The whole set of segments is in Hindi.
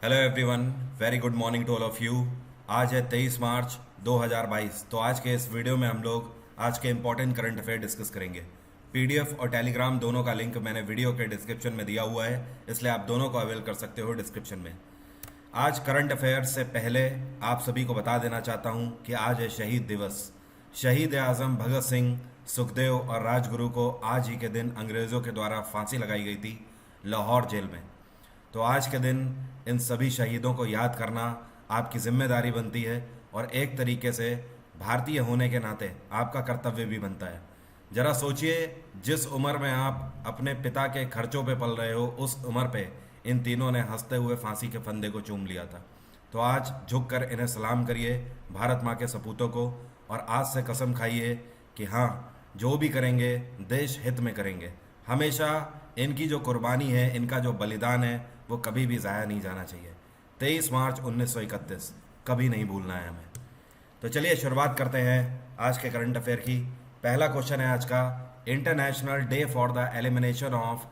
Hello everyone, very good morning to all of you. आज है 23 मार्च 2022। तो आज के इस वीडियो में हम लोग आज के इंपॉर्टेंट करंट अफेयर डिस्कस करेंगे। पीडीएफ और टेलीग्राम दोनों का लिंक मैंने वीडियो के डिस्क्रिप्शन में दिया हुआ है, इसलिए आप दोनों को अवेल कर सकते हो डिस्क्रिप्शन में। आज करंट अफेयर से पहले आप सभी को बता देना चाहता हूं कि आज है शहीद दिवस। शहीद आजम भगत सिंह, सुखदेव और राजगुरु को आज ही के दिन अंग्रेज़ों के द्वारा फांसी लगाई गई थी लाहौर जेल में। तो आज के दिन इन सभी शहीदों को याद करना आपकी जिम्मेदारी बनती है और एक तरीके से भारतीय होने के नाते आपका कर्तव्य भी बनता है। जरा सोचिए, जिस उम्र में आप अपने पिता के खर्चों पे पल रहे हो, उस उम्र पे इन तीनों ने हंसते हुए फांसी के फंदे को चूम लिया था। तो आज झुककर इन्हें सलाम करिए, भारत माँ के सपूतों को, और आज से कसम खाइए कि हाँ, जो भी करेंगे देश हित में करेंगे। हमेशा इनकी जो कुर्बानी है, इनका जो बलिदान है, वो कभी भी ज़ाया नहीं जाना चाहिए। 23 मार्च 1931 कभी नहीं भूलना है हमें। तो चलिए शुरुआत करते हैं आज के करंट अफेयर की। पहला क्वेश्चन है आज का, international day for the elimination of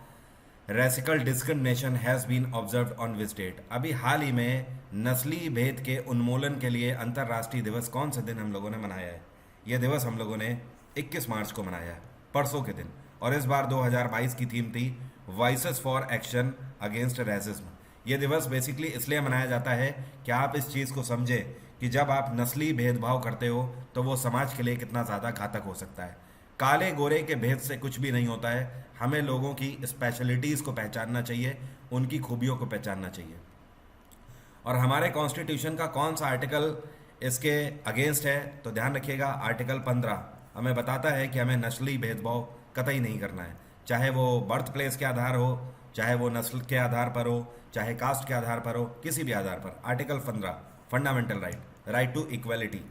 racial discrimination has been observed on which date. अभी हाल ही में नस्ली भेद के उन्मूलन के लिए अंतर्राष्ट्रीय दिवस कौन से दिन हम लोगों ने मनाया है? यह दिवस हम लोगों ने 21 मार्च को मनाया है, परसों के दिन। और इस बार 2022 की थीम थी voices for action against racism. ये दिवस बेसिकली इसलिए मनाया जाता है कि आप इस चीज़ को समझें कि जब आप नस्ली भेदभाव करते हो तो वो समाज के लिए कितना ज़्यादा घातक हो सकता है। काले गोरे के भेद से कुछ भी नहीं होता है। हमें लोगों की स्पेशलिटीज़ को पहचानना चाहिए, उनकी खूबियों को पहचानना चाहिए। और हमारे कॉन्स्टिट्यूशन का कौन सा आर्टिकल इसके अगेंस्ट है? तो ध्यान रखिएगा, आर्टिकल 15 हमें बताता है कि हमें नस्ली भेदभाव कतई नहीं करना है, चाहे वो बर्थ प्लेस के आधार हो, चाहे वो नस्ल के आधार पर हो, चाहे कास्ट के आधार पर हो, किसी भी आधार पर। Article 15 fundamental right to equality.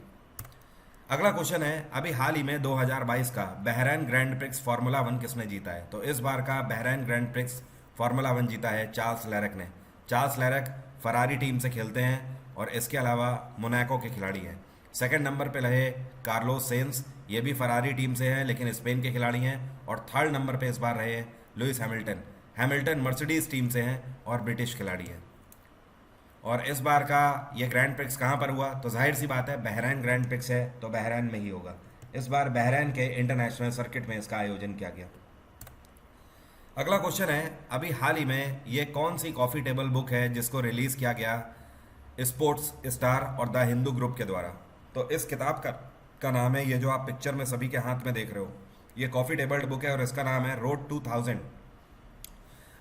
अगला क्वेश्चन है, अभी हाल ही में 2022 का बहरैन ग्रैंड प्रिक्स फार्मूला 1 किसने जीता है? तो इस बार का बहरैन ग्रैंड प्रिक्स फार्मूला 1 जीता है चार्ल्स लेरक ने। चार्ल्स लेरक फरारी टीम से खेलते हैं और इसके अलावा मोनाको के खिलाड़ी हैं। सेकंड नंबर पे रहे कार्लोस सेंस, ये भी फरारी टीम से हैं लेकिन स्पेन के खिलाड़ी हैं। और थर्ड नंबर पे इस बार रहे Lewis Hamilton. Hamilton Mercedes team से हैं और ब्रिटिश खिलाड़ी हैं। और इस बार का ये ग्रैंड प्रिक्स कहाँ पर हुआ? तो जाहिर सी बात है, बहरैन ग्रैंड प्रिक्स है तो बहरैन में ही होगा। इस बार बहरैन के इंटरनेशनल सर्किट में इसका आयोजन किया गया। अगला क्वेश्चन है, अभी हाल ही में ये कौन सी कॉफ़ी टेबल बुक है जिसको रिलीज़ किया गया स्पोर्ट्स स्टार और द हिंदू ग्रुप के द्वारा? तो इस किताब का नाम है, ये जो आप पिक्चर में सभी के हाथ में देख रहे हो, ये कॉफ़ी टेबल्ड बुक है और इसका नाम है रोड 2000।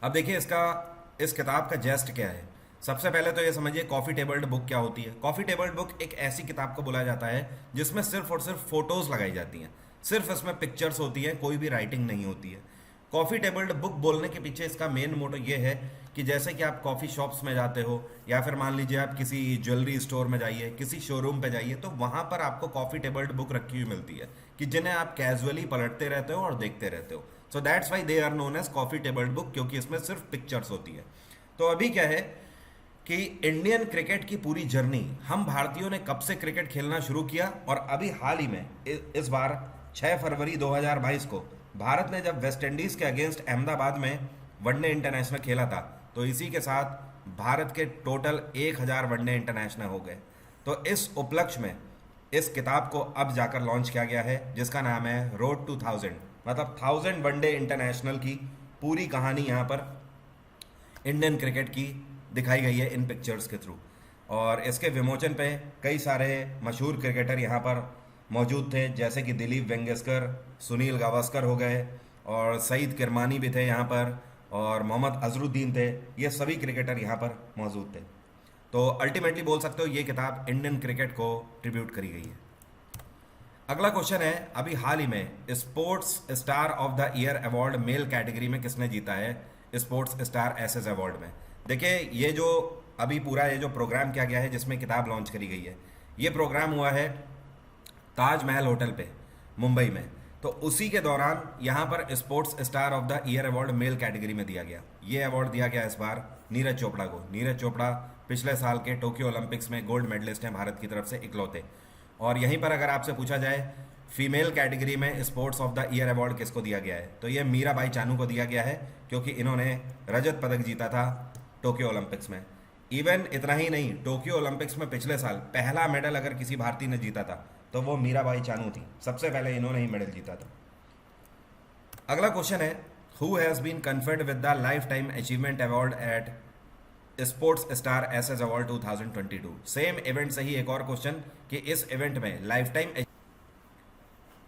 अब देखिए इस किताब का जेस्ट क्या है। सबसे पहले तो ये समझिए कॉफ़ी टेबल्ड बुक क्या होती है। कॉफ़ी टेबल्ड बुक एक ऐसी किताब को बोला जाता है जिसमें सिर्फ और सिर्फ फोटोज़ लगाई जाती हैं, सिर्फ इसमें पिक्चर्स होती हैं, कोई भी राइटिंग नहीं होती है। कॉफ़ी टेबल्ड बुक बोलने के पीछे इसका मेन मोटो ये है कि जैसे कि आप कॉफ़ी शॉप्स में जाते हो या फिर मान लीजिए आप किसी ज्वेलरी स्टोर में जाइए, किसी शोरूम पे जाइए, तो वहाँ पर आपको कॉफ़ी टेबल्ड बुक रखी हुई मिलती है कि जिन्हें आप कैजुअली पलटते रहते हो और देखते रहते हो। So that's why they are known as coffee tabled book, क्योंकि इसमें सिर्फ पिक्चर्स होती है। तो अभी क्या है कि इंडियन क्रिकेट की पूरी जर्नी, हम भारतीयों ने कब से क्रिकेट खेलना शुरू किया, और अभी हाल ही में इस बार 6 फरवरी 2022 को भारत ने जब वेस्ट इंडीज़ के अगेंस्ट अहमदाबाद में वनडे इंटरनेशनल खेला था, तो इसी के साथ भारत के टोटल 1000 वनडे इंटरनेशनल हो गए। तो इस उपलक्ष्य में इस किताब को अब जाकर लॉन्च किया गया है जिसका नाम है रोड 2000, मतलब 1000 वनडे इंटरनेशनल की पूरी कहानी यहाँ पर इंडियन क्रिकेट की दिखाई गई है इन पिक्चर्स के थ्रू। और इसके विमोचन पे कई सारे मशहूर क्रिकेटर यहाँ पर मौजूद थे, जैसे कि दिलीप वेंगसरकर, सुनील गावस्कर हो गए, और सईद किरमानी भी थे यहाँ पर, और मोहम्मद अजरुद्दीन थे। ये सभी क्रिकेटर यहाँ पर मौजूद थे। तो अल्टीमेटली बोल सकते हो ये किताब इंडियन क्रिकेट को ट्रिब्यूट करी गई है। अगला क्वेश्चन है, अभी हाल ही में sports star of the year award male category में किसने जीता है? स्पोर्ट्स स्टार एसएस अवार्ड में। देखिए, ये जो अभी पूरा ये जो प्रोग्राम किया गया है जिसमें किताब लॉन्च करी गई है, ये प्रोग्राम हुआ है ताजमहल होटल पे मुंबई में। तो उसी के दौरान यहाँ पर sports star of the year award male category में दिया गया। ये अवार्ड दिया गया इस बार नीरज चोपड़ा को। नीरज चोपड़ा पिछले साल के टोक्यो ओलंपिक्स में गोल्ड मेडलिस्ट हैं भारत की तरफ से इकलौते। और यहीं पर अगर आपसे पूछा जाए फीमेल कैटेगरी में sports of the year award किसको दिया गया है, तो ये मीराबाई चानू को दिया गया है, क्योंकि इन्होंने रजत पदक जीता था टोक्यो ओलंपिक्स में। इवन इतना ही नहीं, टोक्यो ओलंपिक्स में पिछले साल पहला मेडल अगर किसी भारतीय ने जीता था तो वो मीराबाई चानू थी। सबसे पहले इन्होंने ही मेडल जीता था। अगला क्वेश्चन है, who has been conferred with the life time achievement award at sports star SS award 2022। Same event से ही एक और क्वेश्चन कि इस इवेंट में लाइफ टाइम,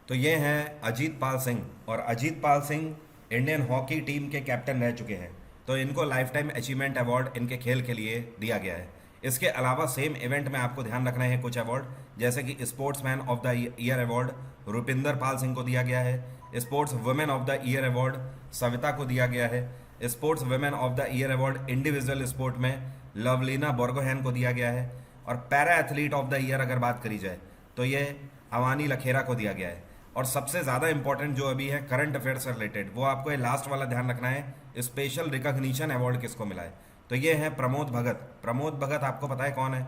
तो ये हैं अजीत पाल सिंह, और Ajit Pal Singh Indian hockey team के कैप्टन रह चुके हैं, तो इनको लाइफ टाइम अचीवमेंट अवार्ड इनके खेल के लिए दिया गया है। इसके अलावा सेम इवेंट में आपको ध्यान रखना है कुछ अवार्ड, जैसे कि sportsman of the year award Rupinder Pal Singh को दिया गया है, sports women of the year award Savita को दिया गया है, sports women of the year award individual sport में लवलीना बोर्गोहैन को दिया गया है, और para athlete of the year अगर बात करी जाए तो ये अवानी लखेरा को दिया गया है। और सबसे ज़्यादा इंपॉर्टेंट जो अभी है करंट अफेयर से रिलेटेड, वो आपको ये लास्ट वाला ध्यान रखना है, स्पेशल रिकॉग्निशन अवार्ड किसको मिला है। तो ये है प्रमोद भगत। प्रमोद भगत आपको पता है कौन है,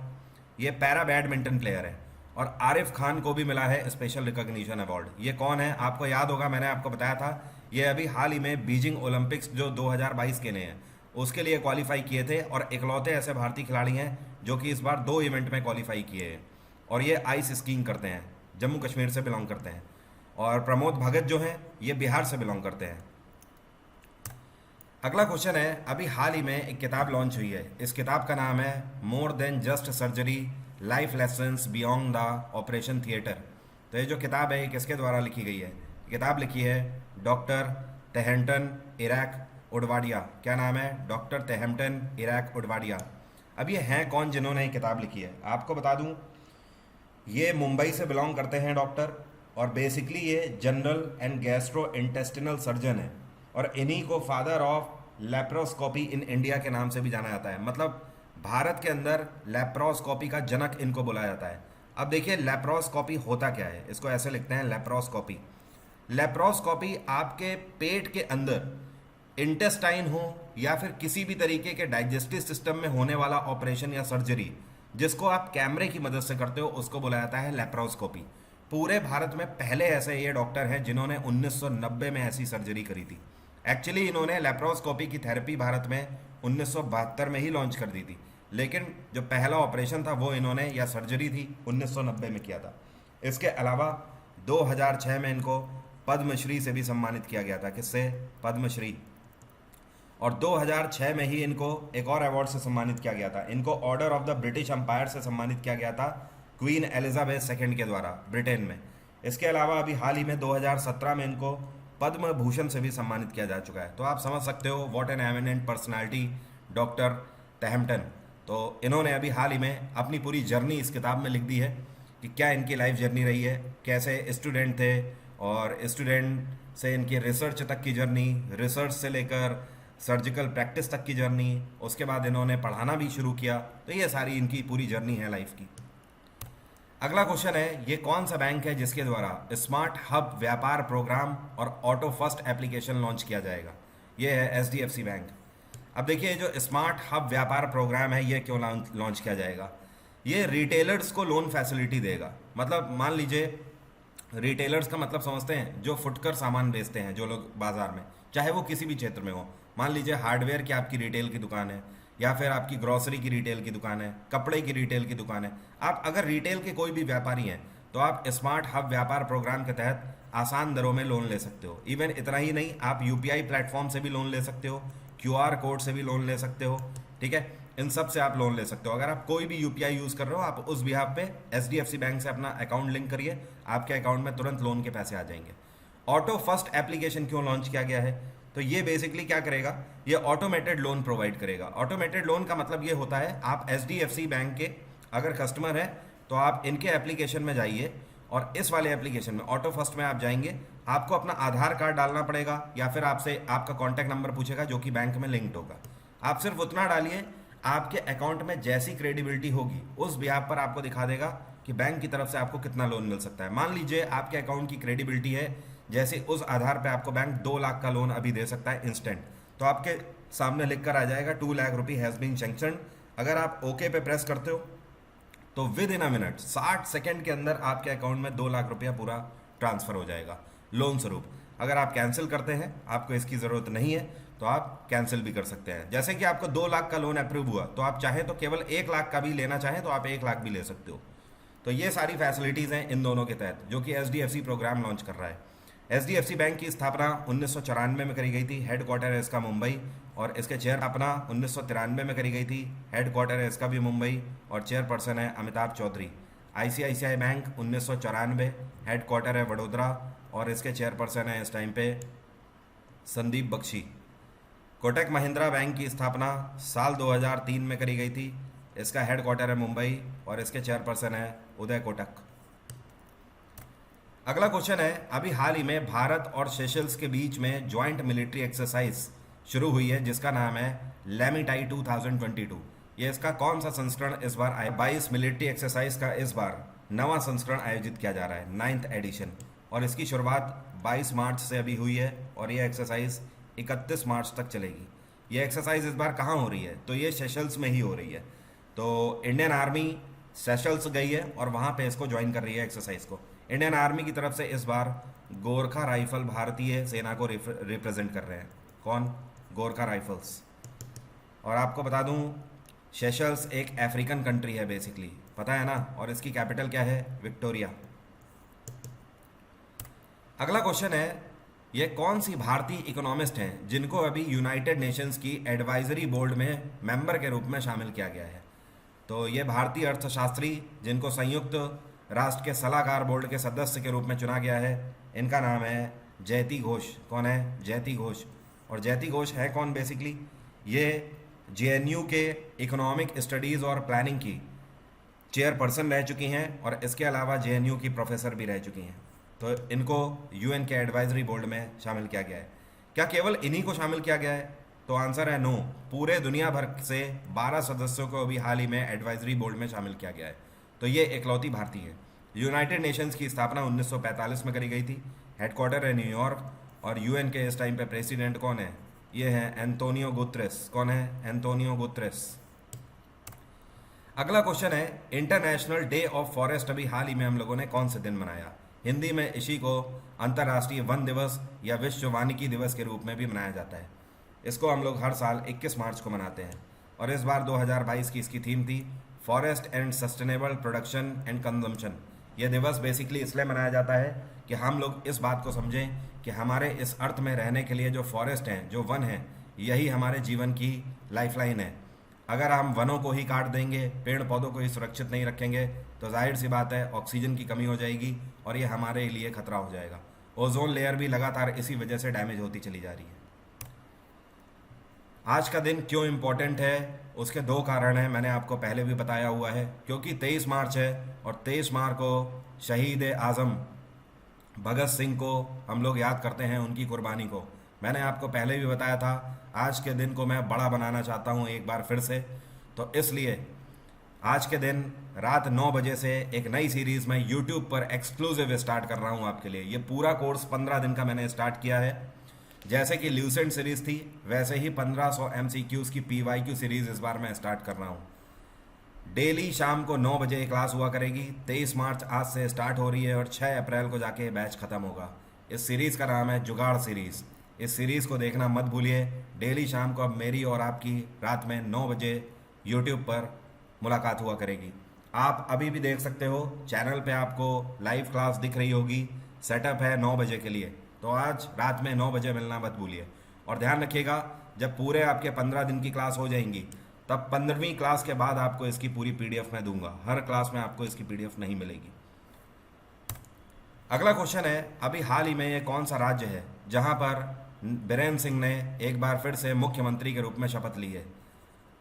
ये पैरा बैडमिंटन प्लेयर है। और आरिफ खान को भी मिला है स्पेशल रिकॉग्निशन अवार्ड। ये कौन है आपको याद होगा, मैंने आपको बताया था, ये अभी हाल ही में बीजिंग ओलंपिक्स जो 2022 के लिए हैं उसके लिए क्वालिफाई किए थे, और इकलौते ऐसे भारतीय खिलाड़ी हैं जो कि इस बार 2 इवेंट में क्वालिफाई किए हैं, और ये आइस स्कीइंग करते हैं, जम्मू कश्मीर से बिलोंग करते हैं। और प्रमोद भगत जो हैं ये बिहार से बिलोंग करते हैं। अगला क्वेश्चन है, अभी हाल ही में एक किताब लॉन्च हुई है, इस किताब का नाम है more than just surgery, life lessons beyond the operation theatre. तो ये जो किताब है ये किसके द्वारा लिखी गई है, किताब लिखी है डॉक्टर तेहमटन इराक उडवाडिया। क्या नाम है, डॉक्टर तेहमटन इराक उडवाडिया। अब ये हैं कौन जिन्होंने ये किताब लिखी है, आपको बता दूं, ये मुंबई से बिलोंग करते हैं डॉक्टर, और बेसिकली ये general and gastro intestinal surgeon है, और इन्हीं को father of laparoscopy in India के नाम से भी जाना जाता है। मतलब भारत के अंदर लेप्रोस्कोपी का जनक इनको बोला जाता है। अब देखिए लेप्रोस्कोपी होता क्या है, इसको ऐसे लिखते हैं लेप्रोस्कोपी। लेप्रोस्कोपी आपके पेट के अंदर इंटेस्टाइन हो या फिर किसी भी तरीके के डाइजेस्टिव सिस्टम में होने वाला ऑपरेशन या सर्जरी जिसको आप कैमरे की मदद से करते हो उसको बोला जाता है लेप्रोस्कोपी। पूरे भारत में पहले ऐसे ये डॉक्टर हैं जिन्होंने 1990 में ऐसी सर्जरी करी थी। एक्चुअली इन्होंने लेप्रोस्कोपी की थेरेपी भारत में 1972 में ही लॉन्च कर दी थी, लेकिन जो पहला ऑपरेशन था वो इन्होंने या सर्जरी थी 1990 में किया था। इसके अलावा 2006 में इनको पद्मश्री से भी सम्मानित किया गया था। किससे, पद्मश्री। और 2006 में ही इनको एक और अवार्ड से सम्मानित किया गया था, इनको order of the British Empire से सम्मानित किया गया था क्वीन एलिजाबेथ सेकेंड के द्वारा ब्रिटेन में। इसके अलावा अभी हाल ही में 2017 में इनको पद्म भूषण से भी सम्मानित किया जा चुका है। तो आप समझ सकते हो what an eminent personality doctor Tehmtan. तो इन्होंने अभी हाल ही में अपनी पूरी जर्नी इस किताब में लिख दी है कि क्या इनकी लाइफ जर्नी रही है, कैसे स्टूडेंट थे और स्टूडेंट से इनकी रिसर्च तक की जर्नी, रिसर्च से लेकर सर्जिकल प्रैक्टिस तक की जर्नी, उसके बाद इन्होंने पढ़ाना भी शुरू किया। तो ये सारी इनकी पूरी जर्नी है लाइफ की। अगला क्वेश्चन है, ये कौन सा बैंक है जिसके द्वारा स्मार्ट हब व्यापार प्रोग्राम और ऑटो फर्स्ट एप्लीकेशन लॉन्च किया जाएगा। ये है HDFC बैंक। अब देखिए जो स्मार्ट हब व्यापार प्रोग्राम है ये क्यों लॉन्च किया जाएगा, ये रिटेलर्स को लोन फैसिलिटी देगा। मतलब मान लीजिए रिटेलर्स का मतलब समझते हैं जो फुटकर सामान बेचते हैं जो लोग बाजार में, चाहे वो किसी भी क्षेत्र में हो। मान लीजिए हार्डवेयर की आपकी रिटेल की दुकान है, या फिर आपकी ग्रॉसरी की रिटेल की दुकान है, कपड़े की रिटेल की दुकान है। आप अगर रिटेल के कोई भी व्यापारी हैं तो आप स्मार्ट हब व्यापार प्रोग्राम के तहत आसान दरों में लोन ले सकते हो। इवन इतना ही नहीं, आप UPI प्लेटफॉर्म से भी लोन ले सकते हो, QR कोड से भी लोन ले सकते हो। ठीक है, इन सब से आप लोन ले सकते हो। अगर आप कोई भी UPI यूज़ कर रहे हो, आप उस बिहाफ पे HDFC बैंक से अपना अकाउंट लिंक करिए, आपके अकाउंट में तुरंत लोन के पैसे आ जाएंगे। ऑटो फर्स्ट एप्लीकेशन क्यों लॉन्च किया गया है, तो ये बेसिकली क्या करेगा, ये ऑटोमेटेड लोन प्रोवाइड करेगा। ऑटोमेटेड लोन का मतलब ये होता है आप HDFC बैंक के अगर कस्टमर हैं तो आप इनके एप्लीकेशन में जाइए, और इस वाले एप्लीकेशन में ऑटो फर्स्ट में आप जाएंगे, आपको अपना आधार कार्ड डालना पड़ेगा या फिर आपसे आपका कॉन्टैक्ट नंबर पूछेगा जो कि बैंक में लिंक्ड होगा। आप सिर्फ उतना डालिए, आपके अकाउंट में जैसी क्रेडिबिलिटी होगी उस बिहाफ पर आपको दिखा देगा कि बैंक की तरफ से आपको कितना लोन मिल सकता है। मान लीजिए आपके अकाउंट की क्रेडिबिलिटी है जैसे उस आधार पे आपको बैंक 2 लाख का लोन अभी दे सकता है इंस्टेंट, तो आपके सामने लिख कर आ जाएगा 2 लाख रुपये हैज़ बीन सैंक्शन्ड। अगर आप ओके पे प्रेस करते हो तो with in a minute 60 second के अंदर आपके अकाउंट में 2 लाख रुपया पूरा ट्रांसफ़र हो जाएगा लोन स्वरूप। अगर आप कैंसिल करते हैं, आपको इसकी ज़रूरत नहीं है, तो आप कैंसिल भी कर सकते हैं। जैसे कि आपको 2 लाख का लोन अप्रूव हुआ, तो आप चाहें तो केवल 1 लाख का भी लेना चाहें तो आप 1 लाख भी ले सकते हो। तो ये सारी फैसिलिटीज़ हैं इन दोनों के तहत, जो कि एचडीएफसी प्रोग्राम लॉन्च कर रहा है। एचडीएफसी बैंक की स्थापना 1994 में करी गई थी, हेड क्वार्टर है इसका मुंबई, और इसके चेयर स्थापना 1993 में करी गई थी, हेड क्वार्टर है इसका भी मुंबई, और चेयरपर्सन है Amitabh Chaudhary. ICICI bank 1994, headquarter है वडोदरा, और इसके चेयरपर्सन है इस टाइम पे संदीप बख्शी। कोटक महिंद्रा बैंक की स्थापना साल 2003 में करी गई थी, इसका हेड क्वार्टर है मुंबई, और इसके चेयरपर्सन है उदय कोटक। अगला क्वेश्चन है, अभी हाल ही में भारत और सेशल्स के बीच में ज्वाइंट मिलिट्री एक्सरसाइज शुरू हुई है, जिसका नाम है लेमिटाई 2022। ये इसका कौन सा संस्करण इस बार आया? 22 मिलिट्री एक्सरसाइज का इस बार नवा संस्करण आयोजित किया जा रहा है, 9th एडिशन, और इसकी शुरुआत 22 मार्च से अभी हुई है, और ये एक्सरसाइज 31 मार्च तक चलेगी। ये एक्सरसाइज इस बार कहाँ हो रही है? तो ये सेशल्स में ही हो रही है। तो इंडियन आर्मी सेशल्स गई है और वहाँ पे इसको ज्वाइन कर रही है एक्सरसाइज को। इंडियन आर्मी की तरफ से इस बार गोरखा राइफल भारतीय सेना को रिप्रेजेंट कर रहे हैं। कौन? गोरखा राइफल्स। और आपको बता दूं, सेशल्स एक अफ्रीकन कंट्री है बेसिकली, पता है ना, और इसकी कैपिटल क्या है? विक्टोरिया। अगला क्वेश्चन है, ये कौन सी भारतीय इकोनॉमिस्ट हैं जिनको अभी यूनाइटेड नेशंस की एडवाइजरी बोर्ड में मेंबर के रूप में शामिल किया गया है? तो ये भारतीय अर्थशास्त्री जिनको संयुक्त राष्ट्र के सलाहकार बोर्ड के सदस्य के रूप में चुना गया है, इनका नाम है जयति घोष। कौन है? जयति घोष। और जयति घोष है कौन बेसिकली? ये जेएनयू के इकोनॉमिक स्टडीज़ और प्लानिंग की चेयरपर्सन रह चुकी हैं, और इसके अलावा जेएनयू की प्रोफेसर भी रह चुकी हैं। तो इनको यूएन के एडवाइजरी बोर्ड में शामिल किया गया है। क्या केवल इन्हीं को शामिल किया गया है? तो आंसर है नो। पूरे दुनिया भर से 12 सदस्यों को अभी हाल ही में एडवाइजरी बोर्ड में शामिल किया गया है। तो ये इकलौती भारतीय है। यूनाइटेड नेशंस की स्थापना 1945 में करी गई थी, हेडक्वार्टर है न्यूयॉर्क, और यूएन के इस टाइम पे प्रेसिडेंट कौन है? ये हैं एंटोनियो गुतरेस। कौन है? Antonio Guterres. अगला क्वेश्चन है, इंटरनेशनल डे ऑफ फॉरेस्ट अभी हाल ही में हम लोगों ने कौन से दिन मनाया? हिंदी में इसी को अंतर्राष्ट्रीय वन दिवस या विश्व वानिकी दिवस के रूप में भी मनाया जाता है। इसको हम लोग हर साल 21 मार्च को मनाते हैं, और इस बार 2022 की इसकी थीम थी forest and sustainable production and consumption. यह दिवस बेसिकली इसलिए मनाया जाता है कि हम लोग इस बात को समझें कि हमारे इस अर्थ में रहने के लिए जो फॉरेस्ट हैं, जो वन हैं, यही हमारे जीवन की लाइफलाइन है। अगर हम वनों को ही काट देंगे, पेड़ पौधों को ही सुरक्षित नहीं रखेंगे, तो जाहिर सी बात है ऑक्सीजन की कमी हो जाएगी, और ये हमारे लिए खतरा हो जाएगा। ओजोन लेयर भी लगातार इसी वजह से डैमेज होती चली जा रही है। आज का दिन क्यों इम्पोर्टेंट है? उसके 2 कारण हैं, मैंने आपको पहले भी बताया हुआ है। क्योंकि 23 मार्च है, और 23 मार्च को शहीद आज़म भगत सिंह को हम लोग याद करते हैं, उनकी कुर्बानी को। मैंने आपको पहले भी बताया था, आज के दिन को मैं बड़ा बनाना चाहता हूँ एक बार फिर से। तो इसलिए आज के दिन रात 9 बजे से एक नई सीरीज़ मैं यूट्यूब पर एक्सक्लूसिव स्टार्ट कर रहा हूँ आपके लिए। ये पूरा कोर्स 15 दिन का मैंने स्टार्ट किया है। जैसे कि ल्यूसेंट सीरीज़ थी, वैसे ही 1500 MCQs की PYQ सीरीज़ इस बार मैं स्टार्ट कर रहा हूँ। डेली शाम को 9 बजे क्लास हुआ करेगी। 23 मार्च आज से स्टार्ट हो रही है, और 6 अप्रैल को जाके बैच ख़त्म होगा। इस सीरीज़ का नाम है जुगाड़ सीरीज़। इस सीरीज़ को देखना मत भूलिए। डेली शाम को अब मेरी और आपकी रात में 9 बजे यूट्यूब पर मुलाकात हुआ करेगी। आप अभी भी देख सकते हो, चैनल पे आपको लाइव क्लास दिख रही होगी। सेटअप है 9 बजे के लिए, तो आज रात में 9 बजे मिलना मत भूलिए। और ध्यान रखिएगा, जब पूरे आपके 15 दिन की क्लास हो जाएंगी, तब 15वीं क्लास के बाद आपको इसकी पूरी PDF मैं दूंगा। हर क्लास में आपको इसकी PDF नहीं मिलेगी। अगला क्वेश्चन है, अभी हाल ही में ये कौन सा राज्य है जहां पर बीरेन सिंह ने एक बार फिर से मुख्यमंत्री के रूप में शपथ ली है?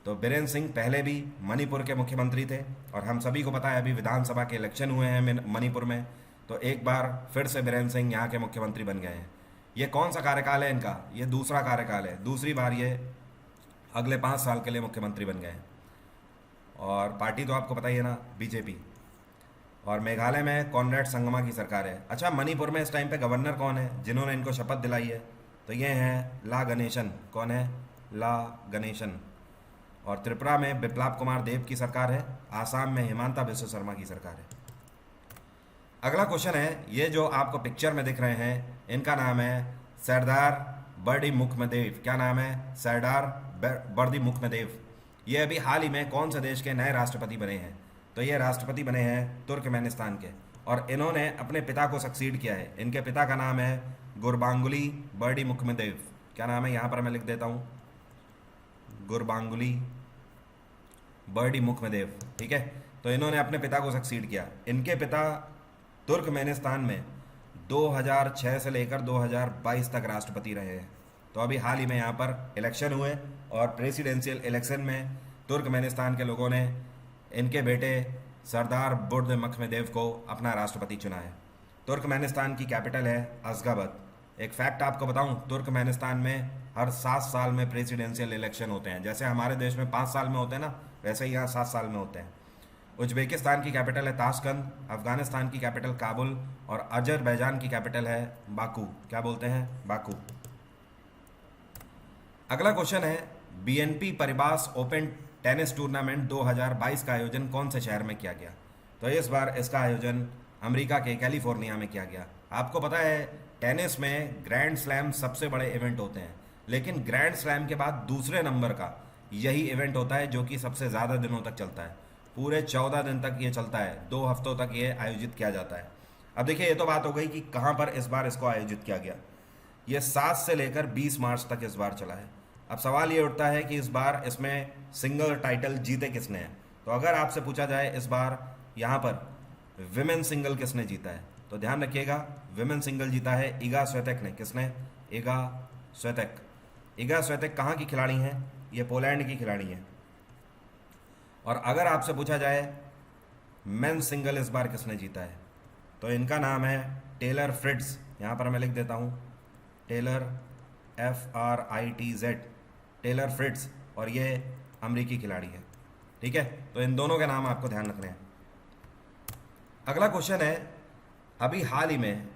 तो बीरेन सिंह पहले भी मणिपुर के मुख्यमंत्री थे, और हम सभी को पता है अभी विधानसभा के इलेक्शन हुए हैं मणिपुर में, तो एक बार फिर से बीरेन सिंह यहाँ के मुख्यमंत्री बन गए हैं। ये कौन सा कार्यकाल है इनका? ये दूसरा कार्यकाल है, दूसरी बार ये अगले 5 साल के लिए मुख्यमंत्री बन गए हैं। और पार्टी तो आपको पता ही है ना, बीजेपी। और मेघालय में कॉनरेड संगमा की सरकार है। अच्छा, मणिपुर में इस टाइम पे गवर्नर कौन है जिन्होंने इनको शपथ दिलाई है? तो ये हैं ला गणेशन। कौन है? ला गणेशन। और त्रिपुरा में बिप्लब कुमार देब की सरकार है। आसाम में हिमांता बिस्व शर्मा की सरकार है। अगला क्वेश्चन है, ये जो आपको पिक्चर में दिख रहे हैं, इनका नाम है सरदार बर्डी मुखमेदेव। क्या नाम है? सरदार बर्दी मुखमेदेव। ये अभी हाल ही में कौन से देश के नए राष्ट्रपति बने हैं? तो ये राष्ट्रपति बने हैं तुर्कमेनिस्तान के, और इन्होंने अपने पिता को सक्सीड किया है। इनके पिता का नाम है गुरबांगुली बर्डी मुखमेदेव। क्या नाम है? यहाँ पर मैं लिख देता हूँ, गुरबांगुली बर्डी मुखमेदेव। ठीक है, तो इन्होंने अपने पिता को सक्सीड किया। इनके पिता तुर्कमेनिस्तान में 2006 से लेकर 2022 तक राष्ट्रपति रहे हैं। तो अभी हाल ही में यहाँ पर इलेक्शन हुए और प्रेसिडेंशियल इलेक्शन में तुर्कमेनिस्तान के लोगों ने इनके बेटे सरदार बुर्द मुखमेदेव को अपना राष्ट्रपति चुना है। तुर्कमेनिस्तान की कैपिटल है अशगाबत। एक फैक्ट आपको बताऊं, तुर्कमेनिस्तान में हर 7 साल में प्रेसिडेंशियल इलेक्शन होते हैं। जैसे हमारे देश में 5 साल में होते हैं ना, वैसे ही यहाँ 7 साल में होते हैं। उज्बेकिस्तान की कैपिटल है ताशकंद, अफगानिस्तान की कैपिटल काबुल और अजरबैजान की कैपिटल है बाकू। क्या बोलते हैं? बाकू। अगला क्वेश्चन है, BNP Paribas open tennis tournament 2022 का आयोजन कौन से शहर में किया गया? तो इस बार इसका आयोजन अमेरिका के कैलिफोर्निया में किया गया। आपको पता है टेनिस में ग्रैंड स्लैम सबसे बड़े इवेंट होते हैं, लेकिन ग्रैंड स्लैम के बाद दूसरे नंबर का यही इवेंट होता है जो कि सबसे ज़्यादा दिनों तक चलता है। पूरे 14 दिन तक ये चलता है, 2 हफ्तों तक ये आयोजित किया जाता है। अब देखिए, ये तो बात हो गई कि कहाँ पर इस बार इसको आयोजित किया गया। ये 7 से लेकर 20 मार्च तक इस बार चला है। अब सवाल ये उठता है कि इस बार इसमें सिंगल टाइटल जीते किसने हैं? तो अगर आपसे पूछा जाए इस बार यहाँ पर विमेन सिंगल किसने जीता है, तो ध्यान रखिएगा, विमेन सिंगल जीता है इगा स्विएटेक ने। किसने? Iga Swiatek. इगा स्विएटेक कहाँ की खिलाड़ी हैं? ये पोलैंड की खिलाड़ी हैं। और अगर आपसे पूछा जाए मेन सिंगल इस बार किसने जीता है, तो इनका नाम है टेलर फ्रिट्ज। यहाँ पर मैं लिख देता हूँ टेलर, FRITZ, टेलर फ्रिट्ज, और ये अमरीकी खिलाड़ी है। ठीक है, तो इन दोनों के नाम आपको ध्यान रखने हैं। अगला क्वेश्चन है, अभी हाल ही में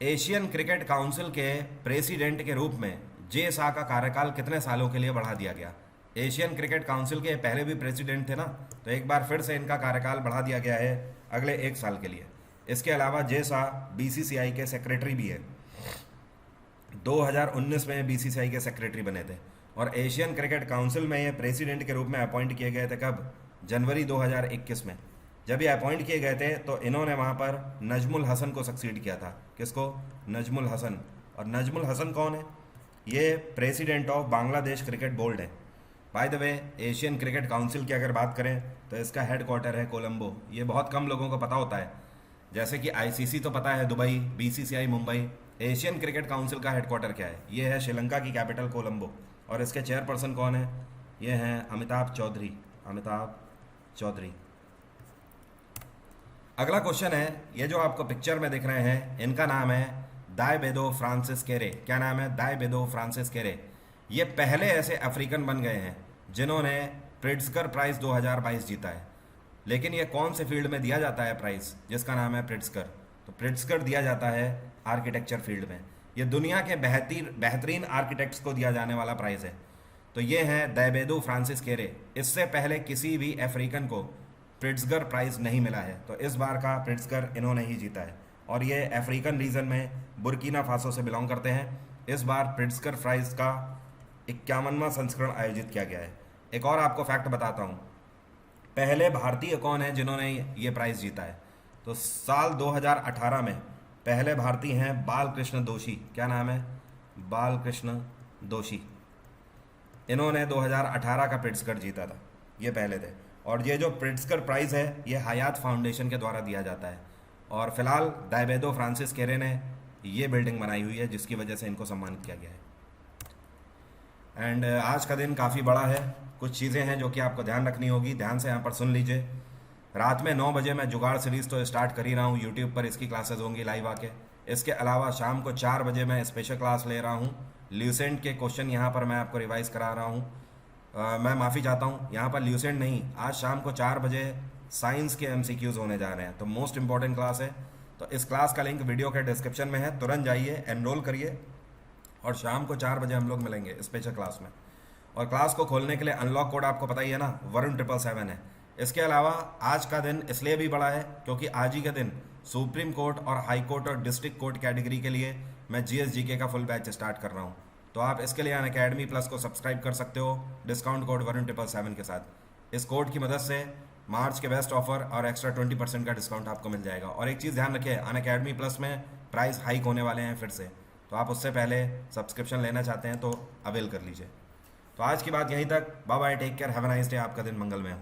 एशियन क्रिकेट काउंसिल के प्रेसिडेंट के रूप में जे शाह का कार्यकाल कितने सालों के लिए बढ़ा दिया गया? एशियन क्रिकेट काउंसिल के पहले भी प्रेसिडेंट थे ना, तो एक बार फिर से इनका कार्यकाल बढ़ा दिया गया है अगले 1 साल के लिए। इसके अलावा जे शाह BCCI के सेक्रेटरी भी है। 2019 में BCCI के सेक्रेटरी बने थे और एशियन क्रिकेट काउंसिल में ये प्रेसिडेंट के रूप में अपॉइंट किए गए थे। कब? जनवरी 2021 में। जब ये अपॉइंट किए गए थे तो इन्होंने वहाँ पर नजमुल हसन को सक्सीड किया था। किसको? नजमुल हसन। और नजमुल हसन कौन है? ये president of Bangladesh cricket board है। By the way, Asian cricket council की अगर बात करें तो इसका हेडक्वार्टर है कोलंबो। ये बहुत कम लोगों को पता होता है। जैसे कि ICC तो पता है Dubai, BCCI Mumbai, Asian cricket council का हेडक्वार्टर क्या है? ये है श्रीलंका की कैपिटल कोलंबो। और इसके चेयरपर्सन कौन है? ये हैं अमिताभ चौधरी। अमिताभ चौधरी। अगला क्वेश्चन है, ये जो आपको पिक्चर में दिख रहे हैं इनका नाम है दायबेदो फ्रांसिस केरे। क्या नाम है? दायबेदो फ्रांसिस केरे। ये पहले ऐसे अफ्रीकन बन गए हैं जिन्होंने प्रिट्जकर प्राइज 2022 जीता है। लेकिन ये कौन से फील्ड में दिया जाता है प्राइज जिसका नाम है प्रिट्जकर? तो प्रिट्जकर दिया जाता है आर्किटेक्चर फील्ड में। ये दुनिया के बेहतरीन आर्किटेक्ट्स को दिया जाने वाला प्राइज है। तो ये हैं दायबेदो फ्रांसिस केरे। इससे पहले किसी भी अफ्रीकन को प्रिट्जकर प्राइज नहीं मिला है, तो इस बार का प्रिट्जकर इन्होंने ही जीता है। और ये अफ्रीकन रीजन में बुर्किना फासो से बिलोंग करते हैं। इस बार प्रिट्जकर प्राइज का 51वां संस्करण आयोजित किया गया है। एक और आपको फैक्ट बताता हूँ, पहले भारतीय कौन है जिन्होंने ये प्राइज जीता है? तो साल 2018 में पहले भारतीय हैं बालकृष्ण दोषी। क्या नाम है? बालकृष्ण दोषी। इन्होंने 2018 का प्रिट्जकर जीता था, ये पहले थे। और ये जो प्रिट्जकर प्राइज है ये हयात फाउंडेशन के द्वारा दिया जाता है। और फिलहाल दायबेदो फ्रांसिस केरे ने ये बिल्डिंग बनाई हुई है जिसकी वजह से इनको सम्मानित किया गया है। एंड आज का दिन काफ़ी बड़ा है, कुछ चीज़ें हैं जो कि आपको ध्यान रखनी होगी, ध्यान से यहाँ पर सुन लीजिए। रात में 9 बजे मैं जुगाड़ सीरीज़ तो स्टार्ट कर ही रहा हूँ, यूट्यूब पर इसकी क्लासेस होंगी लाइव आके। इसके अलावा शाम को 4 बजे मैं स्पेशल क्लास ले रहा हूँ, ल्यूसेंट के क्वेश्चन यहाँ पर मैं आपको रिवाइज़ करा रहा हूँ। मैं माफ़ी चाहता हूँ, यहाँ पर ल्यूसेंट नहीं, आज शाम को 4 बजे साइंस के MCQs होने जा रहे हैं, तो मोस्ट इंपॉर्टेंट क्लास है। तो इस क्लास का लिंक वीडियो के डिस्क्रिप्शन में है, तुरंत जाइए, एनरोल करिए और शाम को 4 बजे हम लोग मिलेंगे स्पेशल क्लास में। और क्लास को खोलने के लिए अनलॉक कोड आपको पता ही है ना, वरुण 777 है। इसके अलावा आज का दिन इसलिए भी बड़ा है क्योंकि आज ही के दिन सुप्रीम कोर्ट और हाई कोर्ट और डिस्ट्रिक्ट कोर्ट कैटेगरी के लिए मैं GS GK का फुल बैच स्टार्ट कर रहा हूँ। तो आप इसके लिए अनअकैडमी प्लस को सब्सक्राइब कर सकते हो डिस्काउंट कोड वरुण777 के साथ। इस कोड की मदद से मार्च के बेस्ट ऑफर और एक्स्ट्रा 20% का डिस्काउंट आपको मिल जाएगा। और एक चीज़ ध्यान रखिए, अनअकैडमी प्लस में प्राइस हाइक होने वाले हैं फिर से, तो आप उससे पहले सब्सक्रिप्शन लेना चाहते हैं तो अवेल कर लीजिए। तो आज की बात यहीं तक। Bye bye, take care, have a nice day, आपका दिन मंगलमय हो।